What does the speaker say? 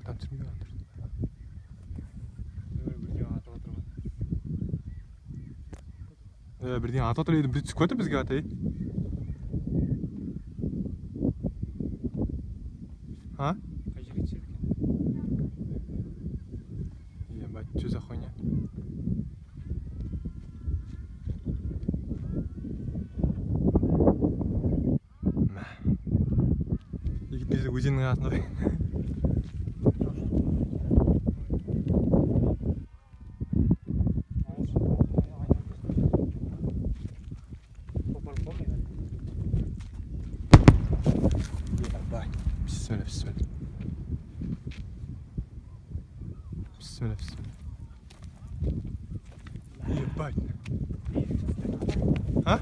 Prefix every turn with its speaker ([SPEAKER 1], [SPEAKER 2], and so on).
[SPEAKER 1] Там түсірмей жатыр. Бірден ата отыр еді, біз түсіп кетті бізге ата. А?
[SPEAKER 2] Қай жерге түседі екен?
[SPEAKER 1] Ебать, что за хуйня? Егіт бізді өзеннің артында. Bismillah. Ебать. А?